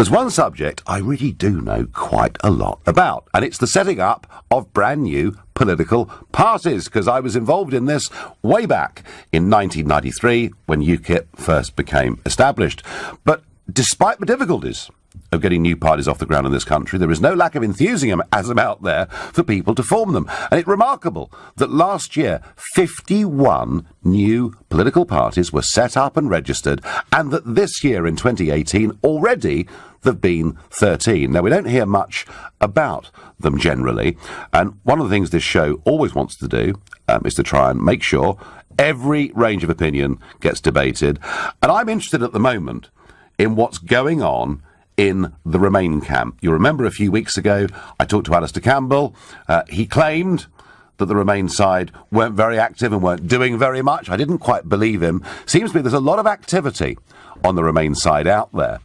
There's one subject I really do know quite a lot about, and it's the setting up of brand new political parties, because I was involved in this way back in 1993 when UKIP first became established. But despite the difficulties of getting new parties off the ground in this country, there is no lack of enthusiasm out there for people to form them. And it's remarkable that last year 51 new political parties were set up and registered, and that this year in 2018 already there have been 13. Now, we don't hear much about them generally, and one of the things this show always wants to do is to try and make sure every range of opinion gets debated. And I'm interested at the moment in what's going on in the Remain camp. You remember a few weeks ago I talked to Alistair Campbell. He claimed that the Remain side weren't very active and weren't doing very much. I didn't quite believe him. Seems to me there's a lot of activity on the Remain side out there.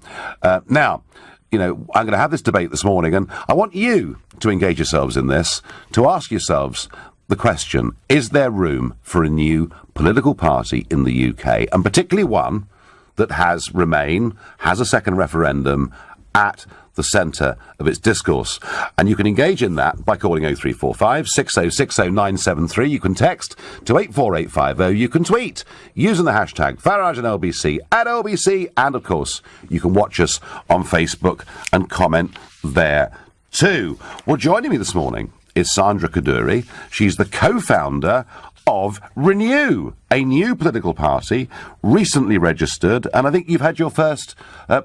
Now, you know, I'm going to have this debate this morning, and I want you to engage yourselves in this, to ask yourselves the question, is there room for a new political party in the UK, and particularly one that has Remain, has a second referendum at the centre of its discourse? And you can engage in that by calling 0345 6060 973. You can text to 84850. You can tweet using the hashtag Farage and LBC at LBC. And, of course, you can watch us on Facebook and comment there too. Well, joining me this morning is Sandra Kaduri. She's the co-founder of Renew, a new political party, recently registered, and I think you've had your first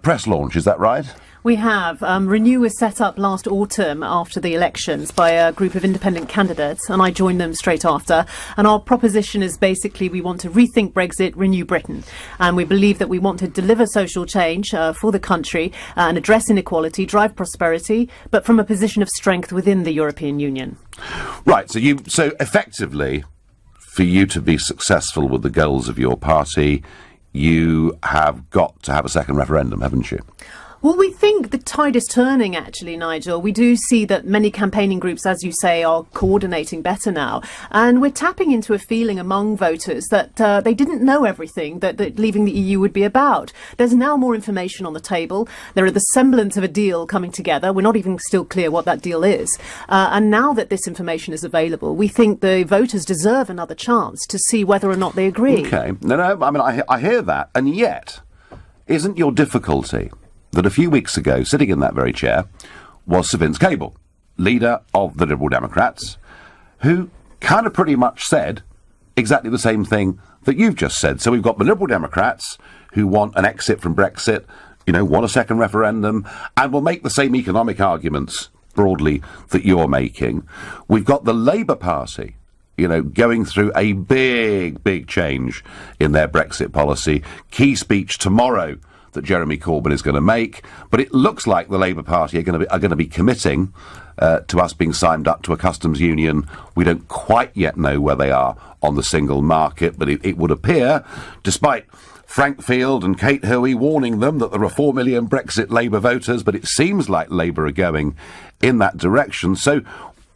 press launch, is that right? We have. Renew was set up last autumn after the elections by a group of independent candidates, and I joined them straight after. And our proposition is basically we want to rethink Brexit, renew Britain. And we believe that we want to deliver social change for the country and address inequality, drive prosperity, but from a position of strength within the European Union. Right, so effectively, for you to be successful with the goals of your party, you have got to have a second referendum, haven't you? Well, we think the tide is turning, actually, Nigel. We do see that many campaigning groups, as you say, are coordinating better now. And we're tapping into a feeling among voters that they didn't know everything that leaving the EU would be about. There's now more information on the table. There are the semblance of a deal coming together. We're not even still clear what that deal is. And now that this information is available, we think the voters deserve another chance to see whether or not they agree. OK. No, I mean, I hear that. And yet, isn't your difficulty that a few weeks ago, sitting in that very chair, was Sir Vince Cable, leader of the Liberal Democrats, who kind of pretty much said exactly the same thing that you've just said. So we've got the Liberal Democrats who want an exit from Brexit, you know, want a second referendum, and will make the same economic arguments broadly that you're making. We've got the Labour Party, you know, going through a big change in their Brexit policy. Key speech tomorrow that Jeremy Corbyn is going to make, but it looks like the Labour Party are going to be committing to us being signed up to a customs union. We don't quite yet know where they are on the single market, but it would appear, despite Frank Field and Kate Hoey warning them that there are 4 million Brexit Labour voters, but it seems like Labour are going in that direction. So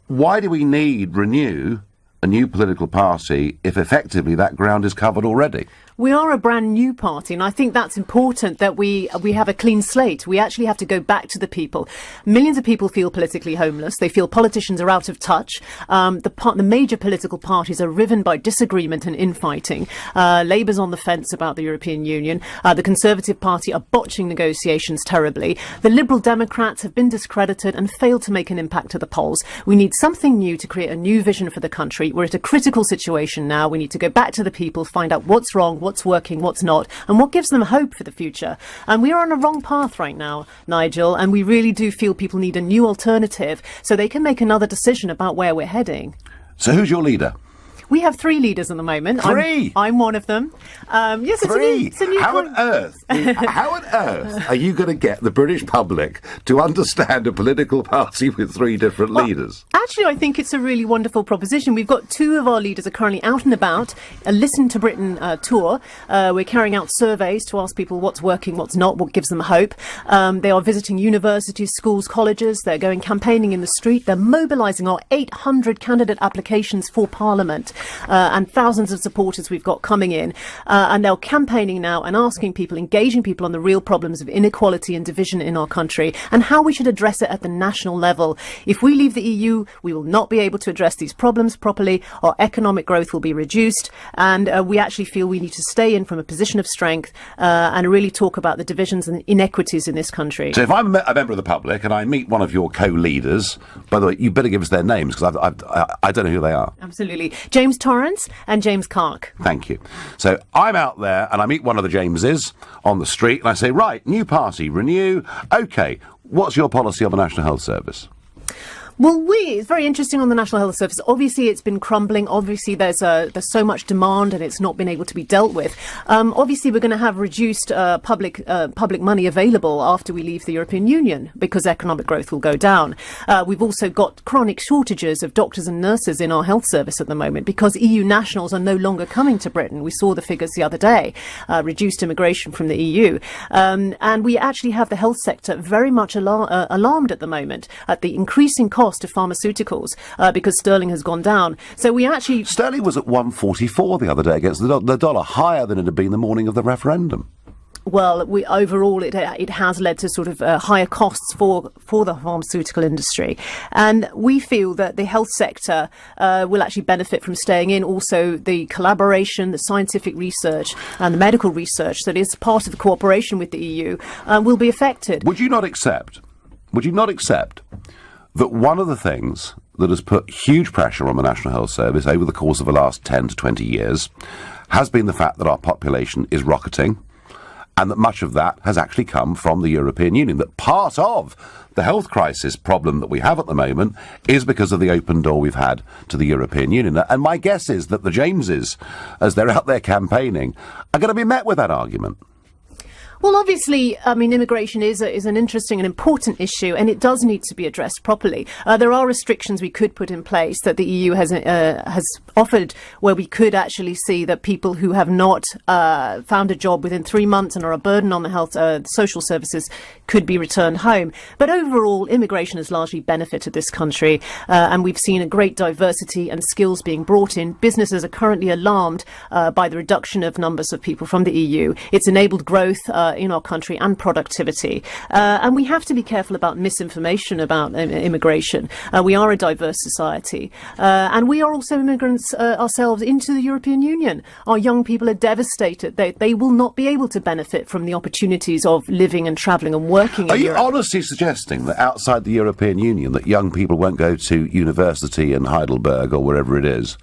why do we need Renew, a new political party, if effectively that ground is covered already? We are a brand new party, and I think that's important that we have a clean slate. We actually have to go back to the people. Millions of people feel politically homeless. They feel politicians are out of touch. The major political parties are riven by disagreement and infighting. Labour's on the fence about the European Union. The Conservative Party are botching negotiations terribly. The Liberal Democrats have been discredited and failed to make an impact at the polls. We need something new to create a new vision for the country. We're at a critical situation now. We need to go back to the people, find out what's wrong, what's working, what's not, and what gives them hope for the future. And we are on a wrong path right now, Nigel, and we really do feel people need a new alternative so they can make another decision about where we're heading. So who's your leader? We have 3 leaders at the moment. 3? I'm one of them. Yes, 3? It's a new how on earth are you going to get the British public to understand a political party with 3 different leaders? Actually, I think it's a really wonderful proposition. We've got 2 of our leaders are currently out and about, a Listen to Britain tour. We're carrying out surveys to ask people what's working, what's not, what gives them hope. They are visiting universities, schools, colleges. They're going campaigning in the street. They're mobilising our 800 candidate applications for Parliament. and thousands of supporters we've got coming in, and they're campaigning now and asking people, engaging people on the real problems of inequality and division in our country and how we should address it at the national level. If we leave the EU, we will not be able to address these problems properly. Our economic growth will be reduced, and we actually feel we need to stay in from a position of strength and really talk about the divisions and inequities in this country. So if I'm a member of the public and I meet one of your co-leaders, by the way, you better give us their names because I don't know who they are. Absolutely. James Torrance and James Clark. Thank you. So I'm out there and I meet one of the Jameses on the street and I say, right, new party, Renew. OK, what's your policy on the National Health Service? Well, it's very interesting on the National Health Service. Obviously, it's been crumbling. Obviously, there's so much demand and it's not been able to be dealt with. Obviously, we're going to have reduced public money available after we leave the European Union because economic growth will go down. We've also got chronic shortages of doctors and nurses in our health service at the moment because EU nationals are no longer coming to Britain. We saw the figures the other day, reduced immigration from the EU. And we actually have the health sector very much alarmed at the moment at the increasing cost of pharmaceuticals because sterling has gone down. So we actually... Sterling was at 144 the other day against the dollar, higher than it had been the morning of the referendum. Well, overall, it has led to sort of higher costs for the pharmaceutical industry. And we feel that the health sector will actually benefit from staying in. Also, the collaboration, the scientific research and the medical research that is part of the cooperation with the EU will be affected. Would you not accept that one of the things that has put huge pressure on the National Health Service over the course of the last 10 to 20 years has been the fact that our population is rocketing and that much of that has actually come from the European Union, that part of the health crisis problem that we have at the moment is because of the open door we've had to the European Union. And my guess is that the Jameses, as they're out there campaigning, are going to be met with that argument. Well, obviously, I mean, immigration is an interesting and important issue, and it does need to be addressed properly. There are restrictions we could put in place that the EU has offered, where we could actually see that people who have not found a job within 3 months and are a burden on the health social services could be returned home. But overall, immigration has largely benefited this country, and we've seen a great diversity and skills being brought in. Businesses are currently alarmed by the reduction of numbers of people from the EU. It's enabled growth in our country and productivity. And we have to be careful about misinformation about immigration. We are a diverse society. And we are also immigrants ourselves into the European Union. Our young people are devastated. They will not be able to benefit from the opportunities of living and travelling and working in Europe. Are you honestly suggesting that outside the European Union that young people won't go to university in Heidelberg or wherever it is?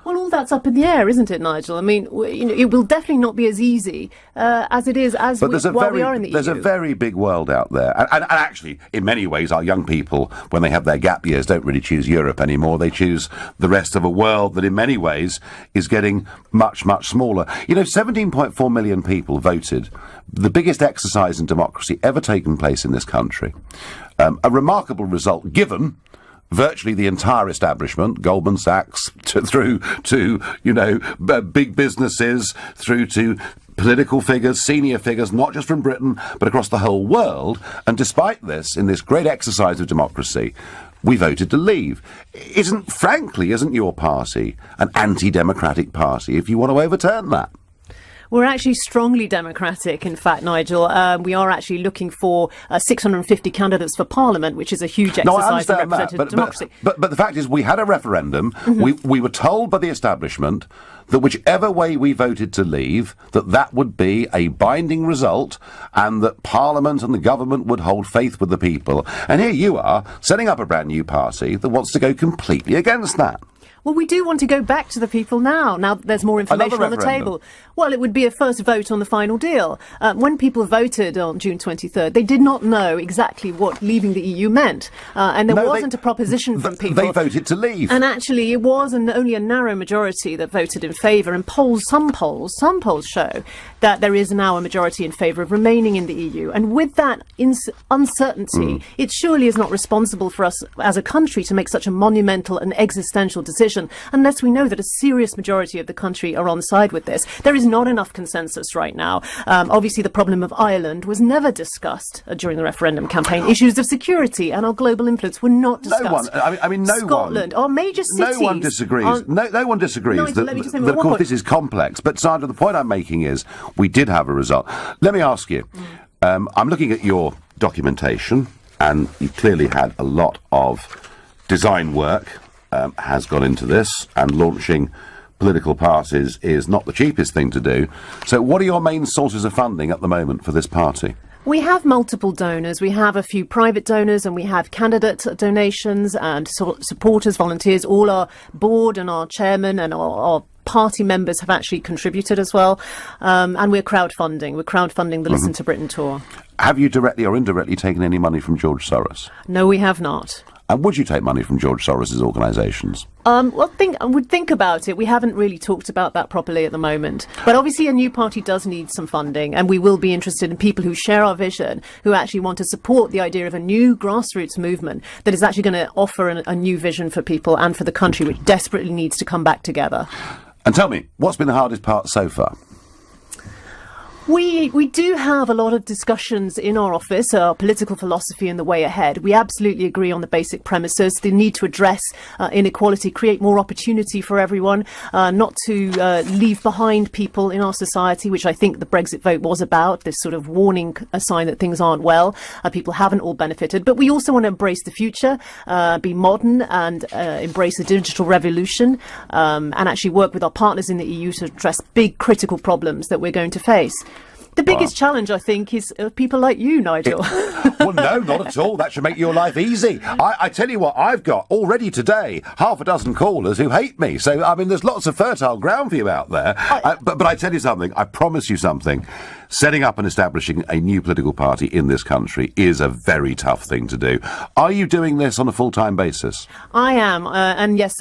Well, all that's up in the air, isn't it, Nigel? I mean, it will definitely not be as easy as it is while we are in the EU. There's a very big world out there. And actually, in many ways, our young people, when they have their gap years, don't really choose Europe anymore. They choose the rest of a world that in many ways is getting much, much smaller. 17.4 million people voted. The biggest exercise in democracy ever taken place in this country. A remarkable result given virtually the entire establishment, Goldman Sachs, through to, big businesses, through to political figures, senior figures, not just from Britain, but across the whole world. And despite this, in this great exercise of democracy, we voted to leave. Isn't your party an anti-democratic party if you want to overturn that? We're actually strongly democratic, in fact, Nigel. We are actually looking for 650 candidates for Parliament, which is a huge exercise in representative democracy. But the fact is, we had a referendum. Mm-hmm. We were told by the establishment that whichever way we voted to leave, that would be a binding result and that Parliament and the government would hold faith with the people. And here you are, setting up a brand new party that wants to go completely against that. Well, we do want to go back to the people now. Now there's more information on the table. Well, it would be a first vote on the final deal. When people voted on June 23rd, they did not know exactly what leaving the EU meant. And there wasn't a proposition from people. They voted to leave. And actually, it was only a narrow majority that voted in favour. And some polls show that there is now a majority in favour of remaining in the EU. And with that uncertainty, it surely is not responsible for us as a country to make such a monumental and existential decision unless we know that a serious majority of the country are on side with this. There is not enough consensus right now. Obviously, the problem of Ireland was never discussed during the referendum campaign. Issues of security and our global influence were not discussed. No one. I mean, no Scotland, one. our major cities. No one disagrees. No one disagrees. Nigel, That, of course, this is complex. But Sandra, the point I'm making is we did have a result. Let me ask you. I'm looking at your documentation, and you clearly had a lot of design work has gone into this, and launching political parties is not the cheapest thing to do. So what are your main sources of funding at the moment for this party? We have multiple donors. We have a few private donors and we have candidate donations and supporters, volunteers. All our board and our chairman and our party members have actually contributed as well. And we're crowdfunding. We're crowdfunding the Listen to Britain tour. Have you directly or indirectly taken any money from George Soros? No, we have not. And would you take money from George Soros's organisations? Well, I would think about it. We haven't really talked about that properly at the moment. But obviously a new party does need some funding, and we will be interested in people who share our vision, who actually want to support the idea of a new grassroots movement that is actually going to offer a new vision for people and for the country, which desperately needs to come back together. And tell me, what's been the hardest part so far? We do have a lot of discussions in our office, our political philosophy and the way ahead. We absolutely agree on the basic premises, the need to address inequality, create more opportunity for everyone, not to leave behind people in our society, which I think the Brexit vote was about, this sort of warning sign that things aren't well. People haven't all benefited. But we also want to embrace the future, be modern and embrace the digital revolution, and actually work with our partners in the EU to address big critical problems that we're going to face. The biggest challenge, I think, is people like you, Nigel. Well, no, not at all. That should make your life easy. I tell you what, I've got already today half a dozen callers who hate me. So, I mean, there's lots of fertile ground for you out there. But I tell you something, I promise you something. Setting up and establishing a new political party in this country is a very tough thing to do. Are you doing this on a full-time basis? I am. And yes,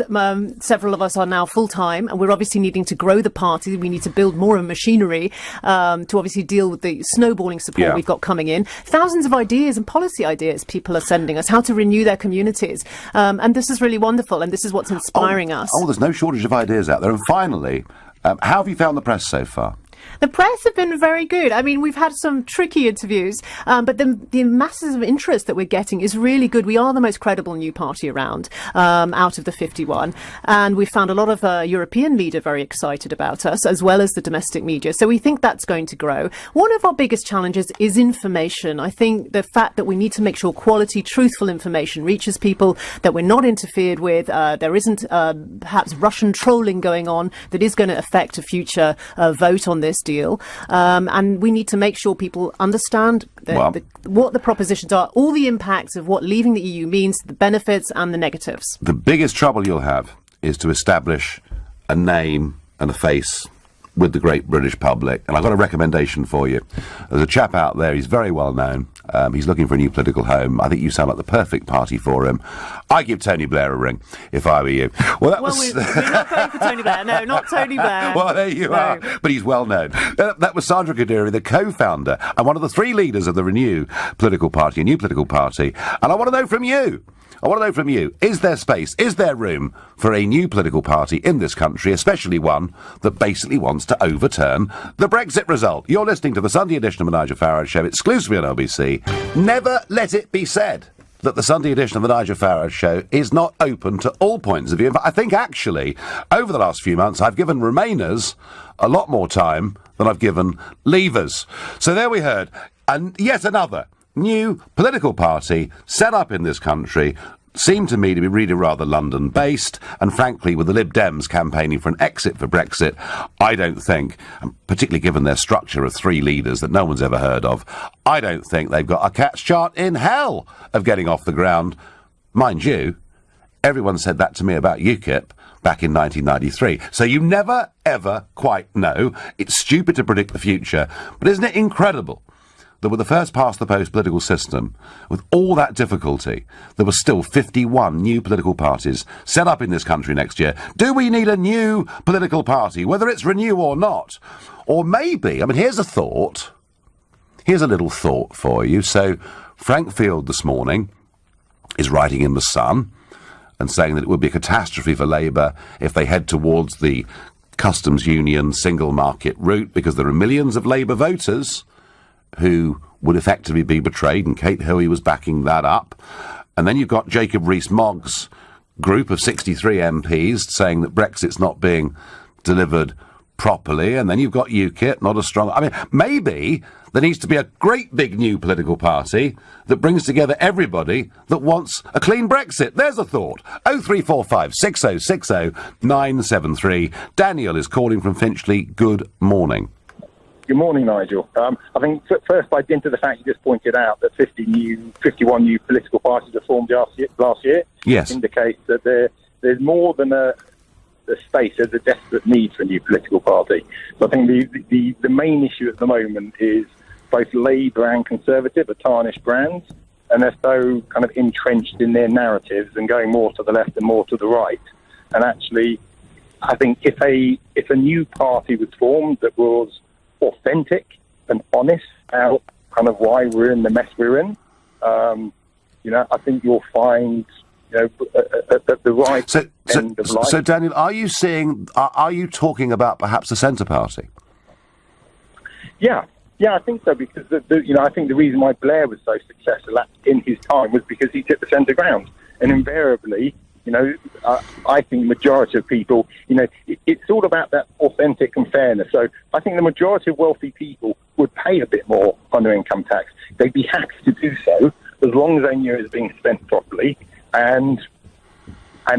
several of us are now full-time. And we're obviously needing to grow the party. We need to build more of machinery to obviously deal with the snowballing support we've got coming in. Thousands of ideas and policy ideas people are sending us, how to renew their communities. And this is really wonderful. And this is what's inspiring us. Oh, there's no shortage of ideas out there. And finally, how have you found the press so far? The press have been very good. I mean, we've had some tricky interviews, but the massive interest that we're getting is really good. We are the most credible new party around, out of the 51. And we've found a lot of European media very excited about us, as well as the domestic media. So we think that's going to grow. One of our biggest challenges is information. I think the fact that we need to make sure quality, truthful information reaches people, that we're not interfered with, there isn't perhaps Russian trolling going on that is going to affect a future vote on this deal, and we need to make sure people understand what the propositions are, all the impacts of what leaving the EU means, the benefits and the negatives. The biggest trouble you'll have is to establish a name and a face with the great British public, and I've got a recommendation for you. There's a chap out there, he's very well known, he's looking for a new political home. I think you sound like the perfect party for him. I'd give Tony Blair a ring, if I were you. We're not going for Tony Blair, no, not Tony Blair. Well, there you are, but he's well known. That was Sandra Kaduri, the co-founder and one of the three leaders of the Renew political party, a new political party, and I want to know from you, is there space, is there room for a new political party in this country, especially one that basically wants to overturn the Brexit result? You're listening to the Sunday edition of the Nigel Farage Show, exclusively on LBC. Never let it be said that the Sunday edition of the Nigel Farage Show is not open to all points of view. But I think actually, over the last few months, I've given Remainers a lot more time than I've given Leavers. So there we heard, and yet another new political party set up in this country seemed to me to be really rather London-based, and frankly, with the Lib Dems campaigning for an exit for Brexit, I don't think, and particularly given their structure of three leaders that no one's ever heard of, I don't think they've got a cat's chance in hell of getting off the ground. Mind you, everyone said that to me about UKIP back in 1993. So you never, ever quite know. It's stupid to predict the future, but isn't it incredible that with the first past-the-post political system, with all that difficulty, there were still 51 new political parties set up in this country next year? Do we need a new political party, whether it's Renew or not? Or maybe, I mean, here's a thought. Here's a little thought for you. So, Frank Field this morning is writing in The Sun and saying that it would be a catastrophe for Labour if they head towards the customs union single market route, because there are millions of Labour voters who would effectively be betrayed, and Kate Hoey was backing that up. And then you've got Jacob Rees-Mogg's group of 63 MPs saying that Brexit's not being delivered properly, and then you've got UKIP, not a strong... I mean, maybe there needs to be a great big new political party that brings together everybody that wants a clean Brexit. There's a thought. 0345 6060 973. Daniel is calling from Finchley. Good morning. Good morning, Nigel. I think first, by dint of the fact you just pointed out that 51 new political parties were formed last year, yes, indicates that there's more than a space. There's a desperate need for a new political party. So I think the main issue at the moment is both Labour and Conservative are tarnished brands, and they're so kind of entrenched in their narratives and going more to the left and more to the right. And actually, I think if a new party was formed that was authentic and honest about kind of why we're in the mess we're in, I think you'll find, at the right end of life. So, Daniel, are you talking about perhaps a centre party? Yeah, I think so, because I think the reason why Blair was so successful in his time was because he took the centre ground, and invariably, I think the majority of people, it's all about that authentic and fairness. So I think the majority of wealthy people would pay a bit more on their income tax. They'd be happy to do so as long as they knew it was being spent properly, and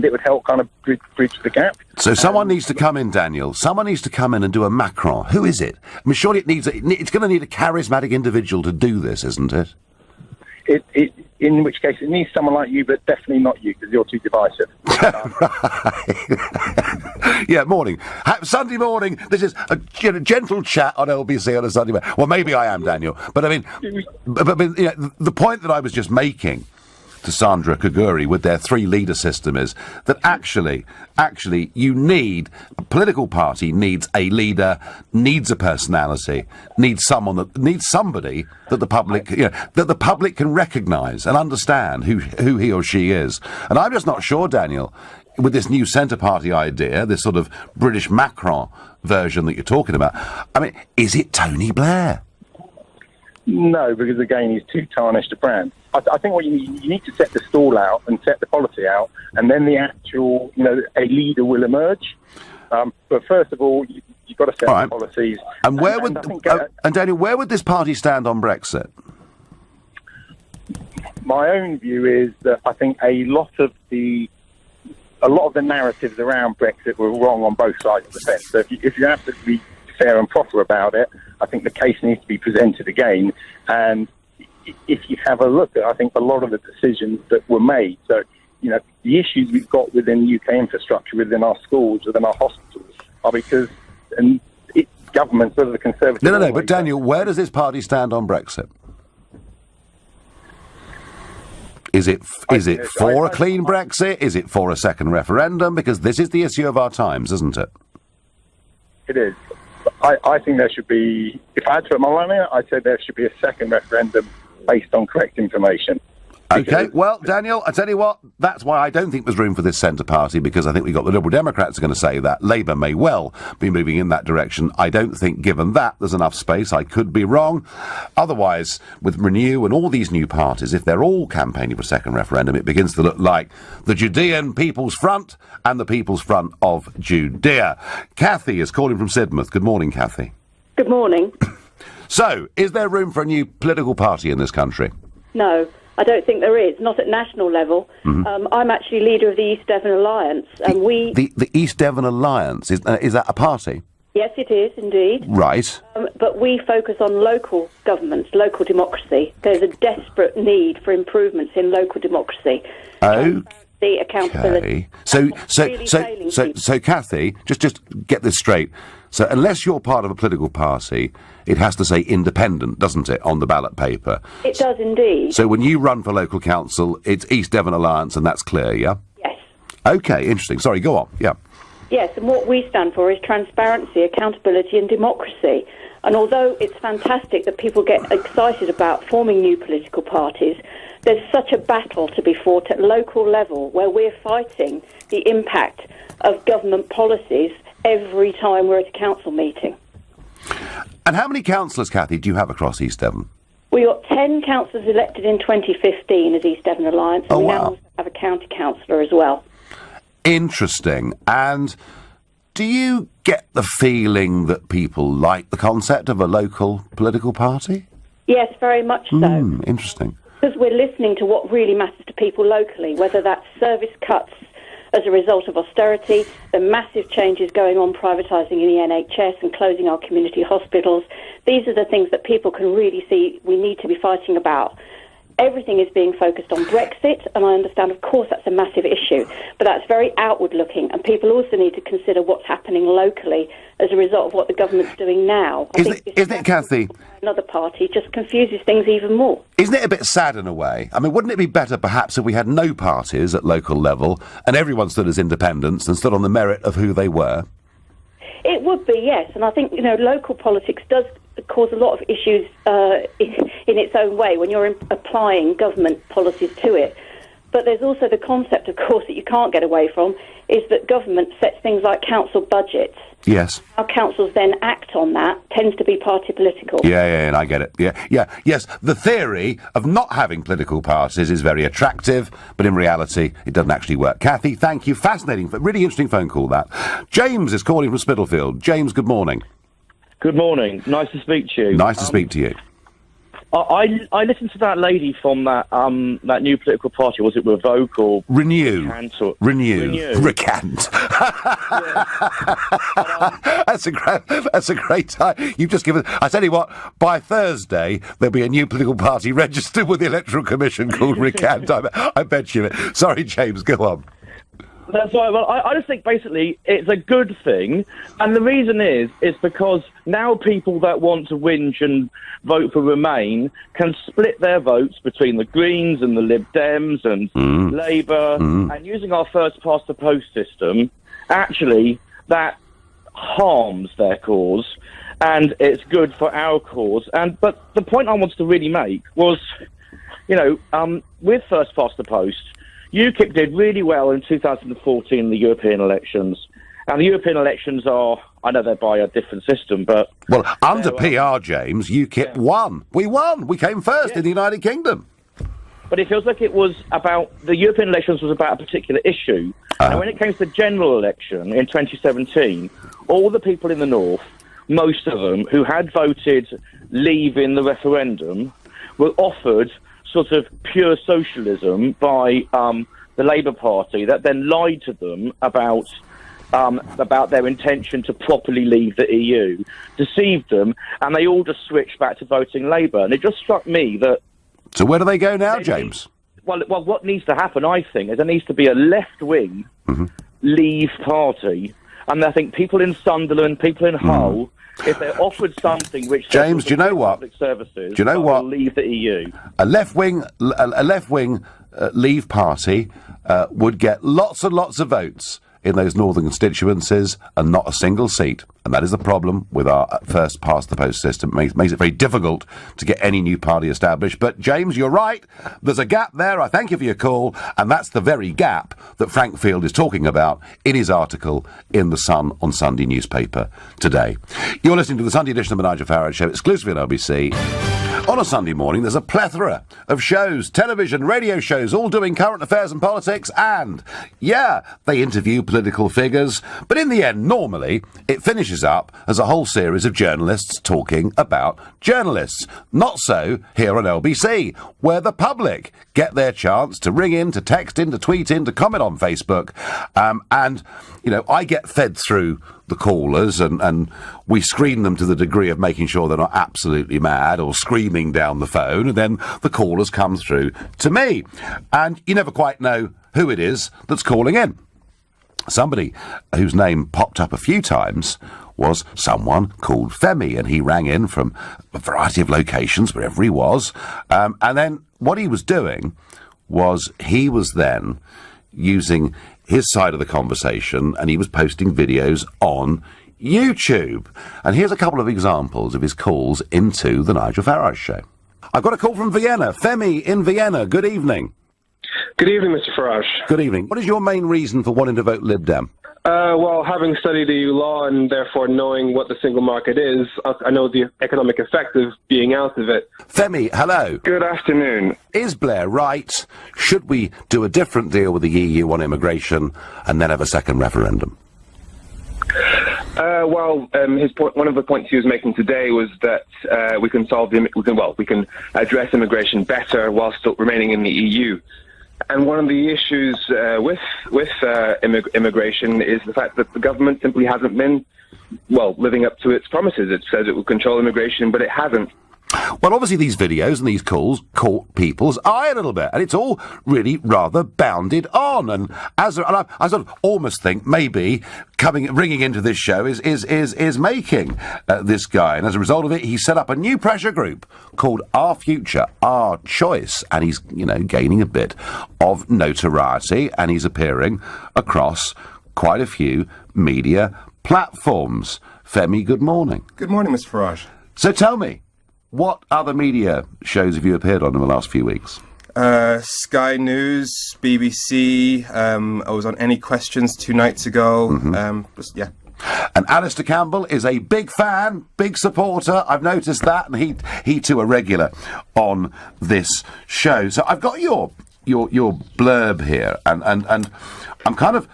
it would help kind of bridge the gap. So someone needs to come in, Daniel. Someone needs to come in and do a Macron. Who is it? I mean, surely it's going to need a charismatic individual to do this, isn't it? In which case it needs someone like you, but definitely not you, because you're too divisive. Yeah, morning. Sunday morning, this is a gentle chat on LBC on a Sunday morning. Well, maybe I am, Daniel. But I mean, the point that I was just making to Sandra Kaguri with their three-leader system is that actually you need, a political party needs a leader, needs a personality, needs somebody that the public can recognise and understand who he or she is. And I'm just not sure, Daniel, with this new centre party idea, this sort of British Macron version that you're talking about, I mean, is it Tony Blair? No, because again, he's too tarnished a brand. I think what you need to set the stall out and set the policy out, and then the actual, a leader will emerge. But first of all, you've got to set the policies. And Daniel, where would this party stand on Brexit? My own view is that I think a lot of the narratives around Brexit were wrong on both sides of the fence. So if you have to be fair and proper about it, I think the case needs to be presented again. And if you have a look at, I think, a lot of the decisions that were made, so, the issues we've got within UK infrastructure, within our schools, within our hospitals, are because governments, whether the Conservative... No, but Daniel, where does this party stand on Brexit? Is it for a clean Brexit? Is it for a second referendum? Because this is the issue of our times, isn't it? It is. I think there should be, if I had to put my money on it, I'd say there should be a second referendum based on correct information. OK, well, Daniel, I tell you what, that's why I don't think there's room for this centre party, because I think we've got the Liberal Democrats are going to say that. Labour may well be moving in that direction. I don't think, given that, there's enough space. I could be wrong. Otherwise, with Renew and all these new parties, if they're all campaigning for a second referendum, it begins to look like the Judean People's Front and the People's Front of Judea. Kathy is calling from Sidmouth. Good morning, Kathy. Good morning. So, is there room for a new political party in this country? No. I don't think there is, not at national level. Mm-hmm. I'm actually leader of the East Devon Alliance, and The East Devon Alliance, is that a party? Yes, it is, indeed. Right. But we focus on local governments, local democracy. There's a desperate need for improvements in local democracy. Oh. The accountability. So, Kathy, just get this straight. So, unless you're part of a political party, it has to say independent, doesn't it, on the ballot paper? It does indeed. So, when you run for local council, it's East Devon Alliance, and that's clear, yeah? Yes. OK, interesting. Sorry, go on. Yeah. Yes, and what we stand for is transparency, accountability and democracy. And although it's fantastic that people get excited about forming new political parties, there's such a battle to be fought at local level where we're fighting the impact of government policies every time we're at a council meeting. And how many councillors, Kathy, do you have across East Devon? We got 10 councillors elected in 2015 as East Devon Alliance, and we now also have a county councillor as well. Interesting. And do you get the feeling that people like the concept of a local political party? Yes, very much so. Interesting. Because we're listening to what really matters to people locally, whether that's service cuts as a result of austerity, the massive changes going on privatising in the NHS and closing our community hospitals. These are the things that people can really see we need to be fighting about. Everything is being focused on Brexit, and I understand, of course, that's a massive issue, but that's very outward-looking, and people also need to consider what's happening locally as a result of what the government's doing now. Isn't it, Kathy? Another party just confuses things even more. Isn't it a bit sad in a way? I mean, wouldn't it be better, perhaps, if we had no parties at local level and everyone stood as independents and stood on the merit of who they were? It would be, yes, and I think, local politics does cause a lot of issues in its own way when you're applying government policies to it. But there's also the concept, of course, that you can't get away from, is that government sets things like council budgets. Yes. How councils then act on that tends to be party political. Yeah, and I get it. Yes, the theory of not having political parties is very attractive, but in reality, it doesn't actually work. Kathy, thank you. Fascinating, really interesting phone call, that. James is calling from Spitalfield. James, good morning. Good morning. Nice to speak to you. Nice to speak to you. I listened to that lady from that new political party. Was it Revoke or Renew? Renew. Recant. That's a great time. You've just given. I tell you what. By Thursday, there'll be a new political party registered with the Electoral Commission called Recant. I bet you. Sorry, James. Go on. That's right. Well, I just think basically it's a good thing, and the reason is because now people that want to whinge and vote for Remain can split their votes between the Greens and the Lib Dems and Labour, and using our first past the post system, actually that harms their cause, and it's good for our cause. But the point I wanted to really make was, with first past the post, UKIP did really well in 2014 in the European elections. And the European elections are, I know they're by a different system, but... Well, under PR, James, UKIP won. We won. We came first in the United Kingdom. But it feels like it was about... The European elections was about a particular issue. And when it came to the general election in 2017, all the people in the north, most of them, who had voted Leave in the referendum, were offered sort of pure socialism by the Labour Party that then lied to them about their intention to properly leave the EU, deceived them, and they all just switched back to voting Labour. And it just struck me that... So where do they go now, James? Well, what needs to happen, I think, is there needs to be a left-wing Leave party, and I think people in Sunderland, people in Hull... If they're offered something which... James, do you know what? Public services, do you know what? Leave the EU. A left-wing Leave party would get lots and lots of votes in those northern constituencies and not a single seat. And that is the problem with our first past the post system. It makes it very difficult to get any new party established. But, James, you're right. There's a gap there. I thank you for your call. And that's the very gap that Frank Field is talking about in his article in The Sun on Sunday newspaper today. You're listening to the Sunday edition of the Nigel Farage Show, exclusively on LBC. On a Sunday morning, there's a plethora of shows, television, radio shows, all doing current affairs and politics, and, they interview political figures, but in the end, normally, it finishes up as a whole series of journalists talking about journalists. Not so here on LBC, where the public get their chance to ring in, to text in, to tweet in, to comment on Facebook, and, I get fed through the callers, and we screen them to the degree of making sure they're not absolutely mad or screaming down the phone, and then the callers come through to me. And you never quite know who it is that's calling in. Somebody whose name popped up a few times was someone called Femi, and he rang in from a variety of locations, wherever he was, and then what he was doing was he was then using his side of the conversation, and he was posting videos on YouTube. And here's a couple of examples of his calls into the Nigel Farage Show. I've got a call from Vienna. Femi in Vienna. Good evening. Good evening, Mr. Farage. Good evening. What is your main reason for wanting to vote Lib Dem? Well, having studied EU law and therefore knowing what the single market is, I know the economic effect of being out of it. Femi, hello. Good afternoon. Is Blair right? Should we do a different deal with the EU on immigration and then have a second referendum? His point, one of the points he was making today was that we can address immigration better while still remaining in the EU. And one of the issues with immigration is the fact that the government simply hasn't been, living up to its promises. It says it will control immigration, but it hasn't. Well, obviously these videos and these calls caught people's eye a little bit, and it's all really rather bounded on. And I sort of almost think maybe ringing into this show is making this guy, and as a result of it, he set up a new pressure group called Our Future, Our Choice, and he's gaining a bit of notoriety, and he's appearing across quite a few media platforms. Femi, good morning. Good morning, Mr. Farage. So tell me, what other media shows have you appeared on in the last few weeks? Sky News, BBC, I was on Any Questions 2 nights ago, yeah. And Alistair Campbell is a big fan, big supporter, I've noticed that, and he too a regular on this show. So I've got your blurb here, and I'm kind of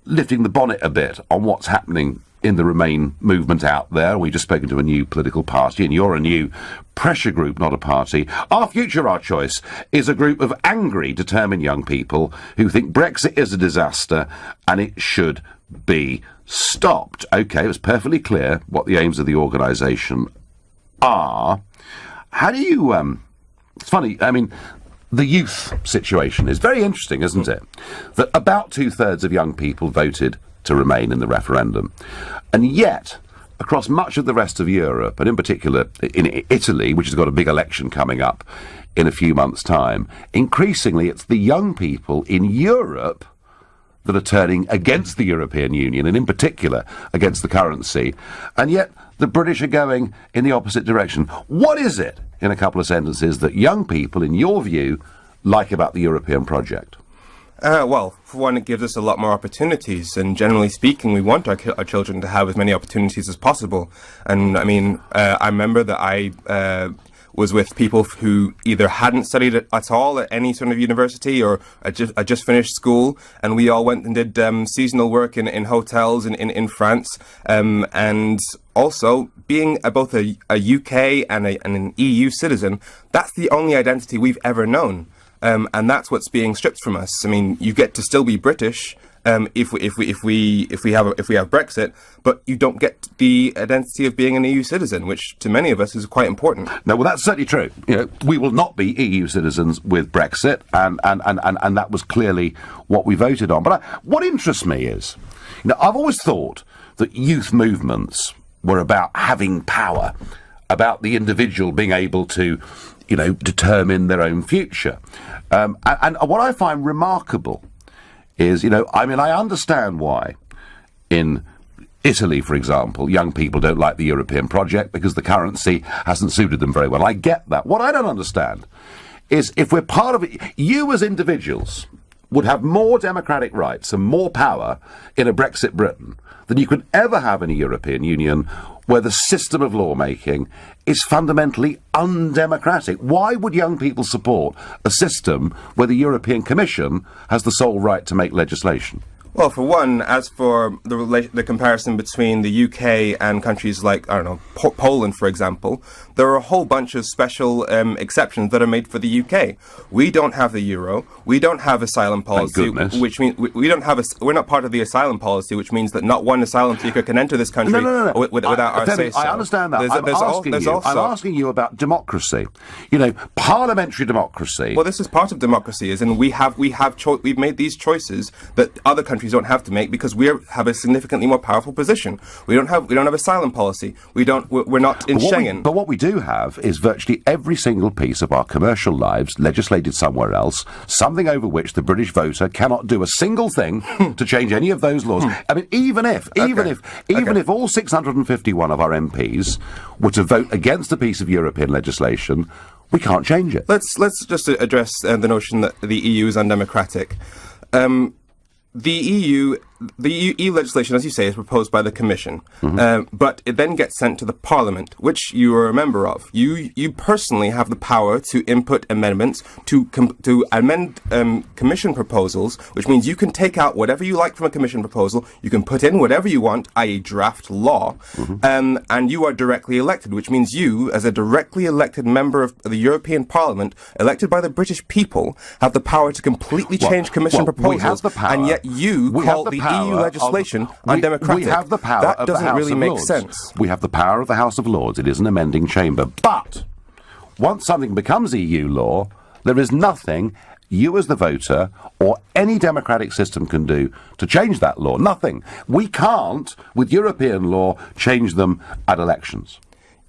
lifting the bonnet a bit on what's happening in the Remain movement out there. We've just spoken to a new political party, and you're a new pressure group, not a party. Our Future, Our Choice is a group of angry, determined young people who think Brexit is a disaster and it should be stopped. OK, it's perfectly clear what the aims of the organisation are. How do you... it's funny, I mean, the youth situation is very interesting, isn't it? That about 2/3 of young people voted to remain in the referendum. And yet, across much of the rest of Europe, and in particular in Italy, which has got a big election coming up in a few months' time, increasingly it's the young people in Europe that are turning against the European Union, and in particular against the currency, and yet the British are going in the opposite direction. What is it, in a couple of sentences, that young people, in your view, like about the European project? For one, it gives us a lot more opportunities, and generally speaking, we want our children to have as many opportunities as possible. And I mean, I remember that I was with people who either hadn't studied at all at any sort of university or had just finished school, and we all went and did seasonal work in hotels in France, and also being both a UK and an EU citizen, that's the only identity we've ever known. And that's what's being stripped from us. I mean, you get to still be British if we have Brexit, but you don't get the identity of being an EU citizen, which to many of us is quite important. No, well, that's certainly true. We will not be EU citizens with Brexit, and that was clearly what we voted on. But what interests me is, I've always thought that youth movements were about having power, about the individual being able to determine their own future. And what I find remarkable is, I understand why in Italy, for example, young people don't like the European project because the currency hasn't suited them very well. I get that. What I don't understand is if we're part of it, you as individuals would have more democratic rights and more power in a Brexit Britain than you could ever have in a European Union where the system of lawmaking is fundamentally undemocratic. Why would young people support a system where the European Commission has the sole right to make legislation? Well, for one, as for the comparison between the UK and countries like, Poland, for example, there are a whole bunch of special exceptions that are made for the UK. We don't have the euro. We don't have asylum policy, which means we're not part of the asylum policy, which means that not one asylum seeker can enter this country without our say-so. I understand that. I'm asking you about democracy. Parliamentary democracy. Well, this is part of democracy, as in we've made these choices that other countries don't have to make because we have a significantly more powerful position. We don't have asylum policy. We're not in Schengen. But what we do have is virtually every single piece of our commercial lives legislated somewhere else, something over which the British voter cannot do a single thing to change any of those laws. I mean, even if all 651 of our MPs were to vote against a piece of European legislation, we can't change it. Let's just address the notion that the EU is undemocratic. The EU legislation, as you say, is proposed by the Commission, but it then gets sent to the Parliament, which you are a member of. You personally have the power to input amendments to amend Commission proposals, which means you can take out whatever you like from a Commission proposal, you can put in whatever you want, i.e. draft law, and you are directly elected, which means you, as a directly elected member of the European Parliament, elected by the British people, have the power to completely change Commission proposals, we have the power. and yet you call the EU legislation undemocratic. We have the power that of the doesn't House really of make Lords. sense. We have the power of the House of Lords. It is an amending chamber. But once something becomes EU law, there is nothing you as the voter or any democratic system can do to change that law. Nothing. We can't, with European law, change them at elections.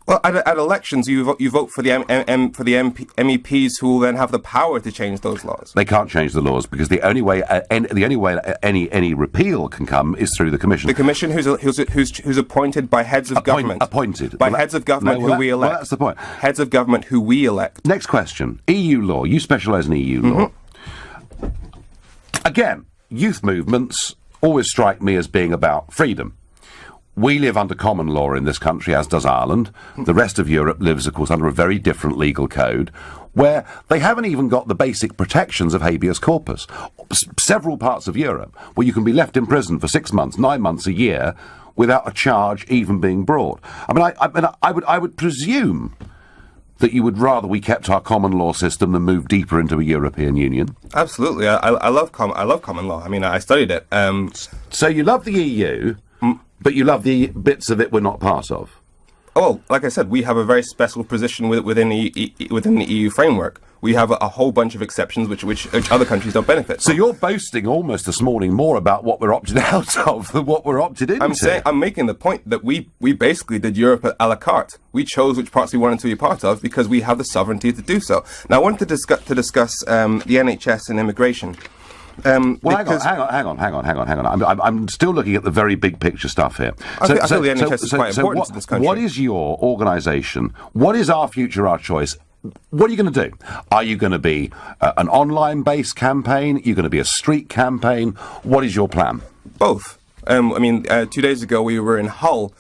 Well, at elections, you vote for the MEPs who will then have the power to change those laws. They can't change the laws because the only way any repeal can come is through the Commission. The Commission, who's appointed by heads of government. Appointed by heads of government who we elect. Well, that's the point. Heads of government who we elect. Next question: EU law. You specialise in EU law. Again, youth movements always strike me as being about freedom. We live under common law in this country, as does Ireland. The rest of Europe lives, of course, under a very different legal code, where they haven't even got the basic protections of habeas corpus. Several parts of Europe where you can be left in prison for 6 months, 9 months, a year, without a charge even being brought. I would presume that you would rather we kept our common law system than move deeper into a European Union. Absolutely, I love common law. I mean, I studied it. So you love the EU. But you love the bits of it we're not part of. Oh, like I said, we have a very special position within the EU framework. We have a whole bunch of exceptions which other countries don't benefit from. So you're boasting almost this morning more about what we're opted out of than what we're opted into. I'm making the point that we basically did Europe a la carte. We chose which parts we wanted to be part of because we have the sovereignty to do so. Now, I wanted to discuss the NHS and immigration. Hang on. I'm still looking at the very big picture stuff here. I feel the NHS is quite important to this country. What is your organisation? What is Our Future, Our Choice? What are you going to do? Are you going to be an online-based campaign? Are you going to be a street campaign? What is your plan? Both. 2 days ago we were in Hull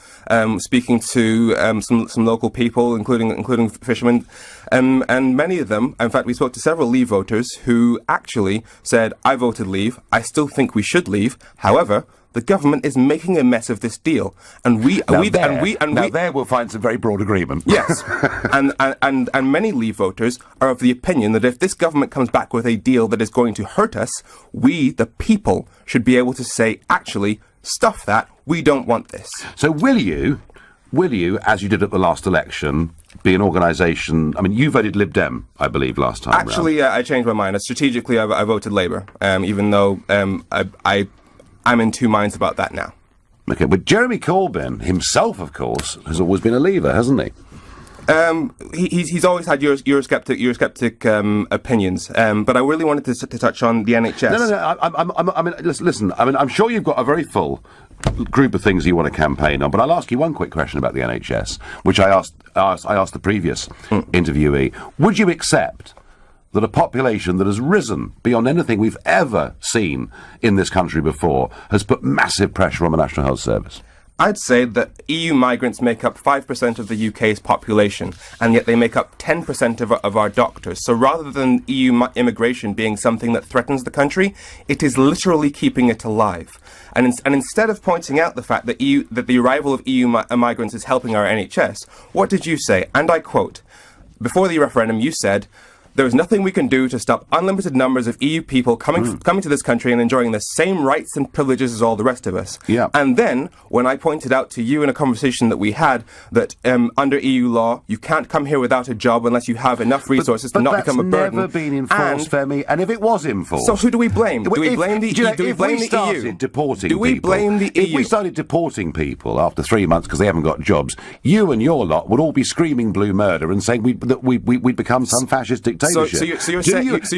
speaking to some local people, including fishermen, and many of them, in fact, we spoke to several Leave voters who actually said, "I voted Leave. I still think we should leave. However, the government is making a mess of this deal, and there we'll find some very broad agreement." Yes, and many Leave voters are of the opinion that if this government comes back with a deal that is going to hurt us, we, the people, should be able to say, actually, stuff that, we don't want this. So will you, as you did at the last election, be an organisation? I mean, you voted Lib Dem, I believe, last time. Actually, I changed my mind. Strategically, I voted Labour, even though I'm in two minds about that now. Okay, but Jeremy Corbyn himself, of course, has always been a Leaver, hasn't he? He's always had Eurosceptic opinions, but I really wanted to touch on the NHS. No. Listen. I'm sure you've got a very full group of things you want to campaign on, but I'll ask you one quick question about the NHS, which I asked the previous interviewee. Would you accept that a population that has risen beyond anything we've ever seen in this country before has put massive pressure on the National Health Service? I'd say that EU migrants make up 5% of the UK's population, and yet they make up 10% of our doctors. So rather than EU immigration being something that threatens the country, it is literally keeping it alive. And instead of pointing out the fact that the arrival of EU migrants is helping our NHS, what did you say? And I quote, before the referendum, you said, "There is nothing we can do to stop unlimited numbers of EU people coming to this country and enjoying the same rights and privileges as all the rest of us." Yeah. And then, when I pointed out to you in a conversation that we had that under EU law, you can't come here without a job unless you have enough resources to not become a burden. But that's never been enforced, Femi, and if it was enforced... So who do we blame? Do we blame the EU? If we started deporting people... Do we blame the EU? If we started deporting people after 3 months because they haven't got jobs, you and your lot would all be screaming blue murder and saying we'd become some fascist dictator. dictatorship. So you're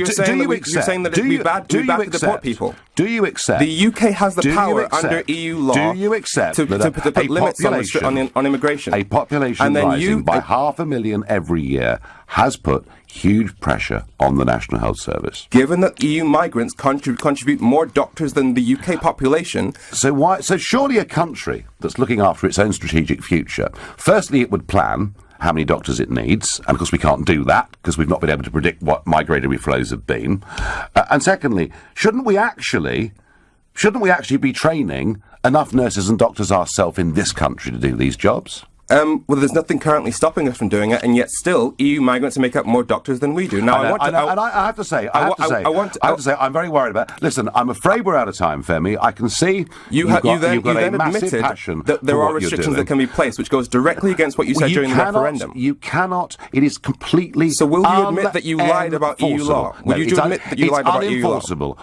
saying that it'd be bad to deport people? Do you accept? The UK has the power under EU law. Do you accept to put limits on immigration? A population rising by 500,000 every year has put huge pressure on the National Health Service. Given that EU migrants contribute more doctors than the UK population, so surely a country that's looking after its own strategic future, firstly, it would plan how many doctors it needs, and of course we can't do that because we've not been able to predict what migratory flows have been. And secondly, shouldn't we actually be training enough nurses and doctors ourselves in this country to do these jobs? Well, there's nothing currently stopping us from doing it, and yet still EU migrants make up more doctors than we do. Now, I have to say, I'm very worried about. Listen, I'm afraid we're out of time, Femi. I can see you then admitted that there are restrictions that can be placed, which goes directly against what you said during the referendum. You cannot. It is completely. So will you admit that you lied about EU law? Will you admit that you lied about EU law? It's unenforceable.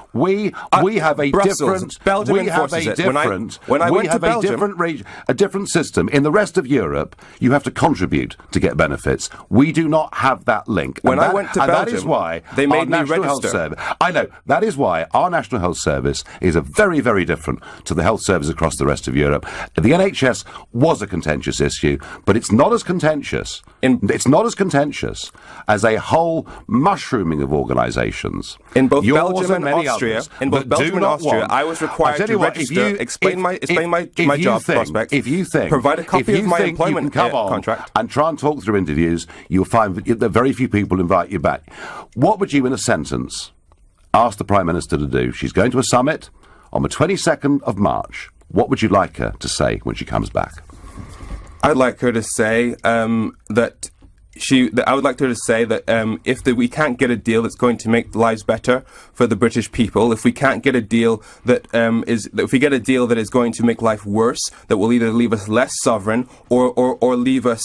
We have a different. Belgium enforces it. When I went to Belgium, a different system in the rest of Europe. You have to contribute to get benefits. We do not have that link. When I went to Belgium, that is why they made me register. I know. That is why our National Health Service is very, very different to the health service across the rest of Europe. The NHS was a contentious issue, but it's not as contentious. It's not as contentious as a whole mushrooming of organisations. In both Belgium and Austria, I was required to register, explain my job prospects, provide a copy of my employment contract, and try and talk through interviews, you'll find that very few people invite you back. What would you, in a sentence, ask the Prime Minister to do? She's going to a summit on the 22nd of March. What would you like her to say when she comes back? I'd like her to say that if we can't get a deal that's going to make lives better for the British people, if we can't get a deal if we get a deal that is going to make life worse, that will either leave us less sovereign or leave us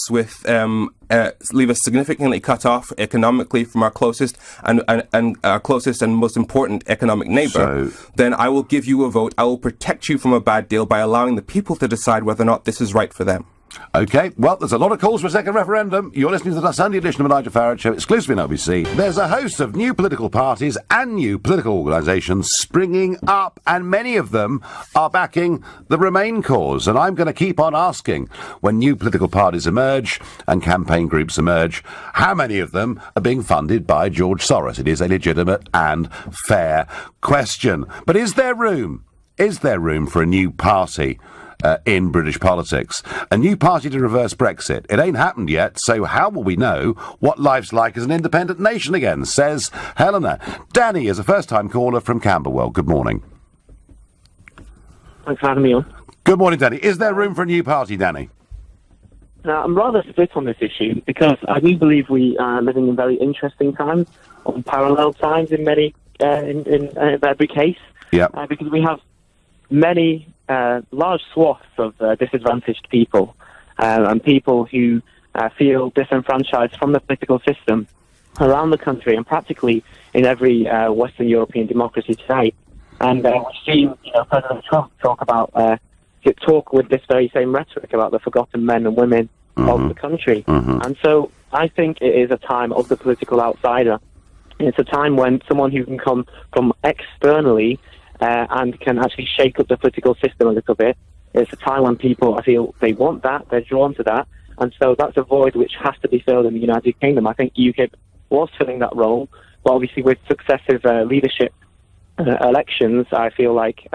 significantly cut off economically from our closest and most important economic neighbour, then I will give you a vote. I will protect you from a bad deal by allowing the people to decide whether or not this is right for them. OK, well, there's a lot of calls for a second referendum. You're listening to the Sunday edition of the Nigel Farage Show, exclusively on LBC. There's a host of new political parties and new political organisations springing up, and many of them are backing the Remain cause. And I'm going to keep on asking, when new political parties emerge and campaign groups emerge, how many of them are being funded by George Soros? It is a legitimate and fair question. But is there room? Is there room for a new party in British politics? A new party to reverse Brexit. It ain't happened yet, so how will we know what life's like as an independent nation again, says Helena. Danny is a first-time caller from Camberwell. Good morning. Thanks for having me on. Good morning, Danny. Is there room for a new party, Danny? I'm rather split on this issue because I do believe we are living in very interesting times, on parallel times in many, in every case. Yeah. Because we have many large swaths of disadvantaged people and people who feel disenfranchised from the political system around the country and practically in every Western European democracy today. And we've seen President Trump talk with this very same rhetoric about the forgotten men and women of the country. And so I think it is a time of the political outsider. It's a time when someone who can come from externally and can actually shake up the political system a little bit. It's a time when people, I feel, they want that, they're drawn to that, and so that's a void which has to be filled in the United Kingdom. I think the UK was filling that role, but obviously with successive leadership elections, I feel like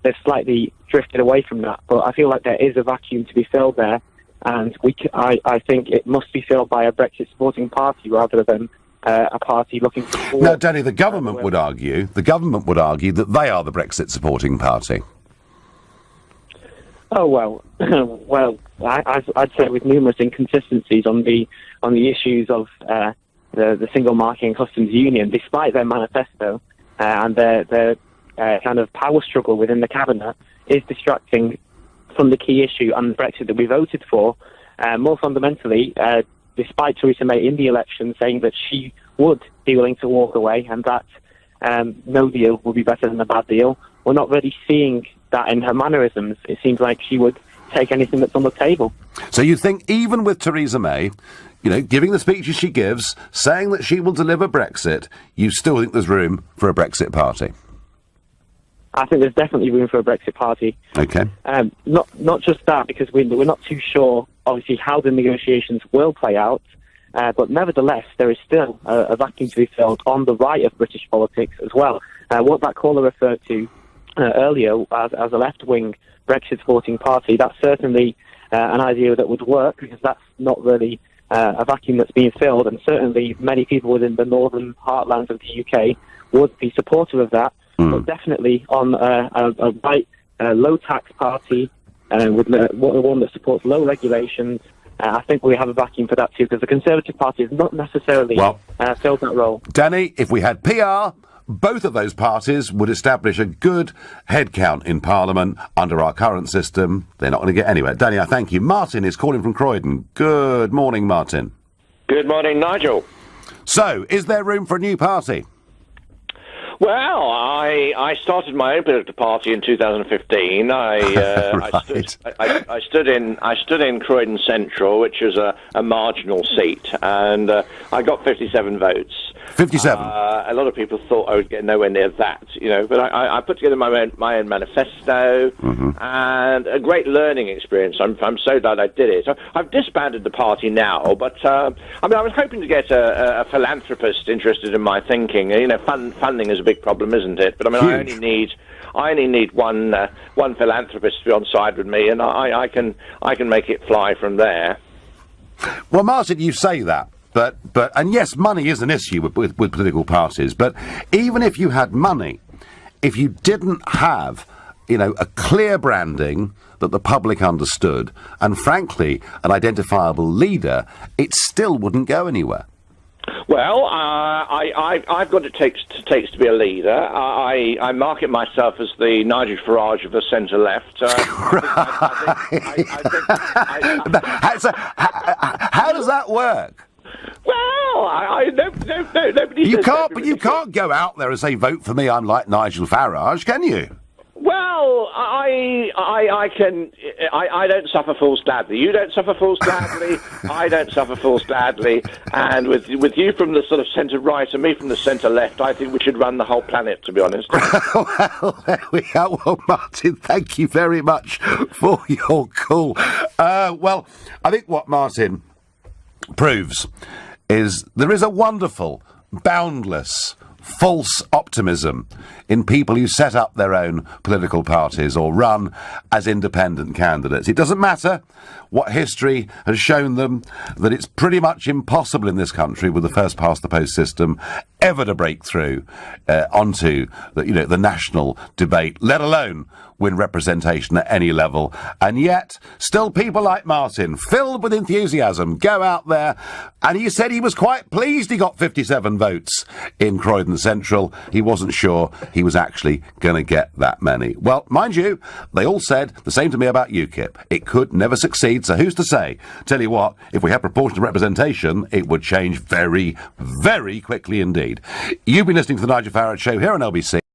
they've slightly drifted away from that, but I feel like there is a vacuum to be filled there, and I think it must be filled by a Brexit-supporting party rather than a party looking for... Now, Danny, the government would argue that they are the Brexit-supporting party. Oh, well, I'd say with numerous inconsistencies on the issues of the single market and customs union, despite their manifesto and their kind of power struggle within the cabinet, is distracting from the key issue and Brexit that we voted for. More fundamentally, despite Theresa May in the election saying that she would be willing to walk away and that no deal would be better than a bad deal, we're not really seeing that in her mannerisms. It seems like she would take anything that's on the table. So you think even with Theresa May giving the speeches she gives, saying that she will deliver Brexit, you still think there's room for a Brexit party? I think there's definitely room for a Brexit party. Okay. Not just that, because we're not too sure, obviously, how the negotiations will play out. But nevertheless, there is still a vacuum to be filled on the right of British politics as well. What that caller referred to earlier as a left-wing Brexit-supporting party, that's certainly an idea that would work, because that's not really a vacuum that's being filled, and certainly many people within the northern heartlands of the UK would be supportive of that. But definitely on a right, low-tax party, with one that supports low regulations, I think we have a vacuum for that too, because the Conservative Party has not necessarily filled that role. Danny, if we had PR, both of those parties would establish a good headcount in Parliament. Under our current system, they're not going to get anywhere. Danny, I thank you. Martin is calling from Croydon. Good morning, Martin. Good morning, Nigel. So, is there room for a new party? Well, I started my own political party in 2015. I stood in Croydon Central, which is a marginal seat, and I got 57 votes. 57. A lot of people thought I would get nowhere near that, but I put together my own manifesto, and a great learning experience. I'm so glad I did it. I've disbanded the party now, but I was hoping to get a philanthropist interested in my thinking. Funding is a big problem, isn't it? But I only need one philanthropist to be on side with me, and I can make it fly from there. Well, Martin, you say that. But and yes, money is an issue with political parties, but even if you had money, if you didn't have, a clear branding that the public understood, and frankly, an identifiable leader, it still wouldn't go anywhere. Well, I've got what it takes to be a leader. I market myself as the Nigel Farage of the centre-left. How does that work? Well, nobody. You can't go out there and say, "Vote for me, I'm like Nigel Farage," can you? Well, I can. I don't suffer fools gladly. You don't suffer fools gladly. I don't suffer fools gladly. And with you from the sort of centre right and me from the centre left, I think we should run the whole planet, to be honest. Well, there we are. Well, Martin, thank you very much for your call. Well, I think what Martin proves is there is a wonderful, boundless, false optimism in people who set up their own political parties or run as independent candidates. It doesn't matter what history has shown them, that it's pretty much impossible in this country with the first past the post system ever to break through onto the national debate, let alone win representation at any level. And yet, still people like Martin, filled with enthusiasm, go out there, and he said he was quite pleased he got 57 votes in Croydon Central. He wasn't sure he was actually going to get that many. Well, mind you, they all said the same to me about UKIP. It could never succeed, so who's to say? Tell you what, if we had proportional representation, it would change very, very quickly indeed. You've been listening to the Nigel Farage Show here on LBC.